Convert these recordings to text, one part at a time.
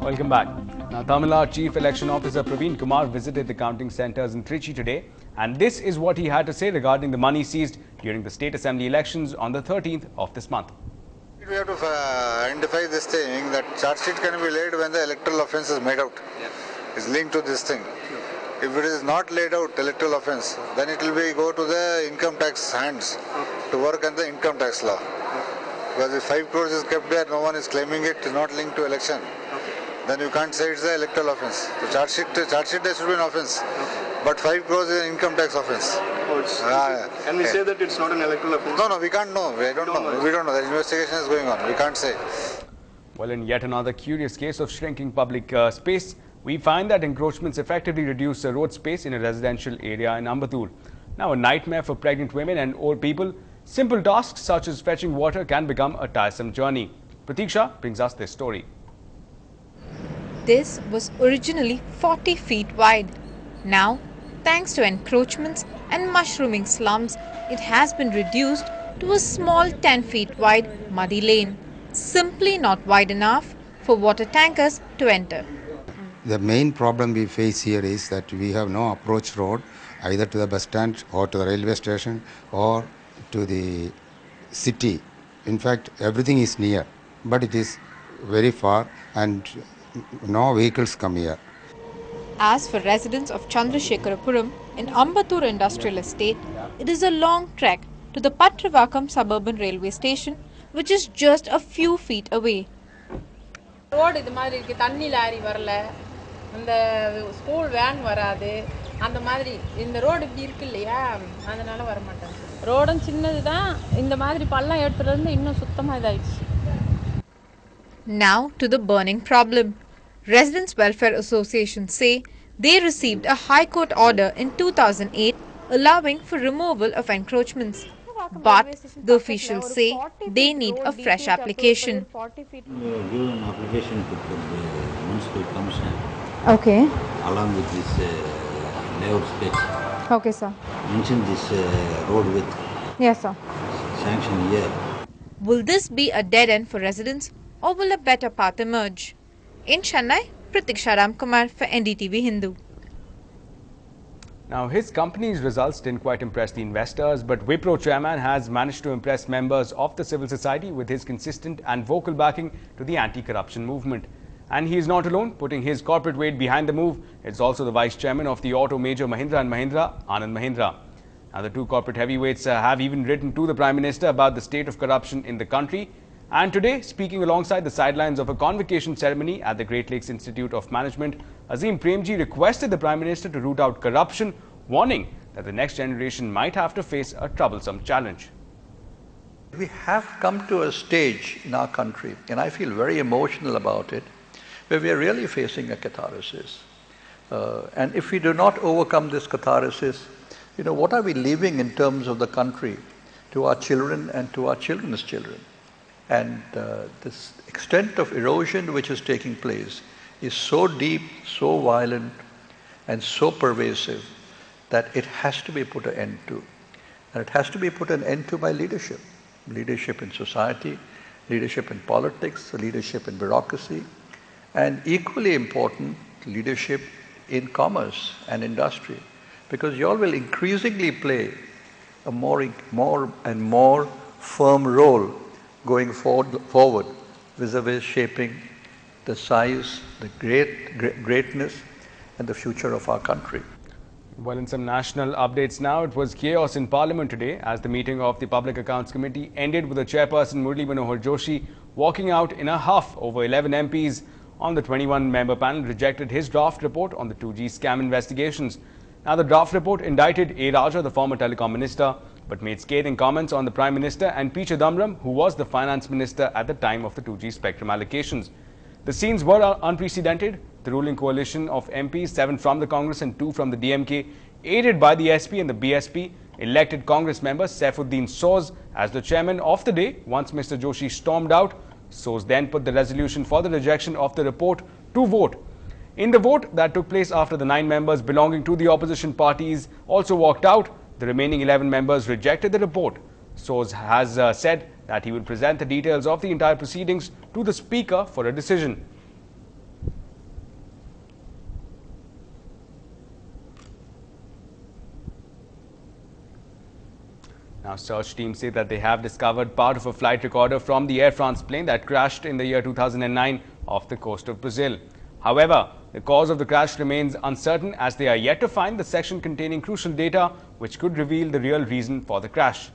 Welcome back. Now, Tamil Nadu Chief Election Officer Praveen Kumar visited the counting centres in Trichy today, and this is what he had to say regarding the money seized during the state assembly elections on the 13th of this month. We have to identify this thing that charge sheet can be laid when the electoral offence is made out. It's linked to this thing. If it is not laid out, electoral offence, then it will go to the income tax hands to work on the income tax law. Because if 5 crores is kept there, no one is claiming it, it's not linked to election. Then you can't say it's the electoral offence. So charge sheet there should be an offence. But 5 crores is an income tax offence. Can we say that it's not an electoral offence? No, we can't know. We don't know. We don't know. The investigation is going on. We can't say. Well, in yet another curious case of shrinking public space, we find that encroachments effectively reduce the road space in a residential area in Ambattur. Now, a nightmare for pregnant women and old people. Simple tasks such as fetching water can become a tiresome journey. Pratiksha brings us this story. This was originally 40 feet wide. Now, thanks to encroachments and mushrooming slums, it has been reduced to a small 10 feet wide muddy lane, simply not wide enough for water tankers to enter. The main problem we face here is that we have no approach road either to the bus stand or to the railway station or to the city. In fact, everything is near, but it is very far and no vehicles come here. As for residents of Chandrasekharapuram in Ambattur Industrial Estate, it is a long trek to the Patrivakam Suburban Railway Station, which is just a few feet away. Road இது மாதிரி இருக்கு, தண்ணி lorry வரல, அந்த school van வராது, அந்த மாதிரி இந்த ரோடு இப்படி இருக்கு இல்லையா, அதனால வர மாட்டாங்க. ரோடும் சின்னதுதான், இந்த மாதிரி பள்ளம் எடுத்துட்டு இருந்து இன்னும் சுத்தமா இதாயிடுச்சு. Now to the burning problem. Residents Welfare Association say they received a High Court order in 2008 allowing for removal of encroachments. But the officials say they need a fresh application. Give an application to the municipal commissioner. Okay. Along with this layout sketch. Okay, sir. Mention this road width. Yes, sir. Sanction here. Will this be a dead end for residents or will a better path emerge? In Chennai, Pratiksha Ramkumar for NDTV Hindu. Now, his company's results didn't quite impress the investors, but Wipro chairman has managed to impress members of the civil society with his consistent and vocal backing to the anti-corruption movement. And he is not alone, putting his corporate weight behind the move. It's also the vice chairman of the auto major Mahindra & Mahindra, Anand Mahindra. Now, the two corporate heavyweights have even written to the Prime Minister about the state of corruption in the country. And today, speaking alongside the sidelines of a convocation ceremony at the Great Lakes Institute of Management, Azim Premji requested the Prime Minister to root out corruption, warning that the next generation might have to face a troublesome challenge. We have come to a stage in our country, and I feel very emotional about it, where we are really facing a catharsis. And if we do not overcome this catharsis, what are we leaving in terms of the country to our children and to our children's children? And this extent of erosion which is taking place is so deep, so violent, and so pervasive that it has to be put an end to. And it has to be put an end to by leadership. Leadership in society, leadership in politics, leadership in bureaucracy, and equally important, leadership in commerce and industry. Because you all will increasingly play a more and more firm role going forward vis-a-vis shaping the size, the greatness and the future of our country. Well, in some national updates now, it was chaos in Parliament today as the meeting of the Public Accounts Committee ended with the chairperson Murli Manohar Joshi walking out in a huff over 11 MPs on the 21-member panel rejected his draft report on the 2G scam investigations. Now, the draft report indicted A. Raja, the former telecom minister, but made scathing comments on the Prime Minister and P. Chidambaram, who was the finance minister at the time of the 2G spectrum allocations. The scenes were unprecedented. The ruling coalition of MPs, 7 from the Congress and 2 from the DMK, aided by the SP and the BSP, elected Congress member Saifuddin Soz as the chairman of the day. Once Mr. Joshi stormed out, Soz then put the resolution for the rejection of the report to vote. In the vote that took place after the 9 members belonging to the opposition parties also walked out, the remaining 11 members rejected the report. Soz has said that he will present the details of the entire proceedings to the Speaker for a decision. Now, search teams say that they have discovered part of a flight recorder from the Air France plane that crashed in the year 2009 off the coast of Brazil. However, the cause of the crash remains uncertain as they are yet to find the section containing crucial data which could reveal the real reason for the crash.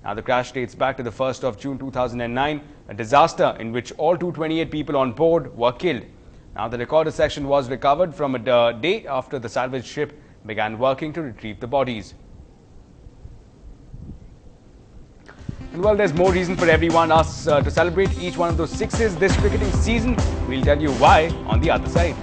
Now, the crash dates back to the 1st of June 2009, a disaster in which all 228 people on board were killed. Now, the recorder section was recovered from a day after the salvage ship began working to retrieve the bodies. And well, there's more reason for everyone to celebrate each one of those sixes this cricketing season. We'll tell you why on the other side.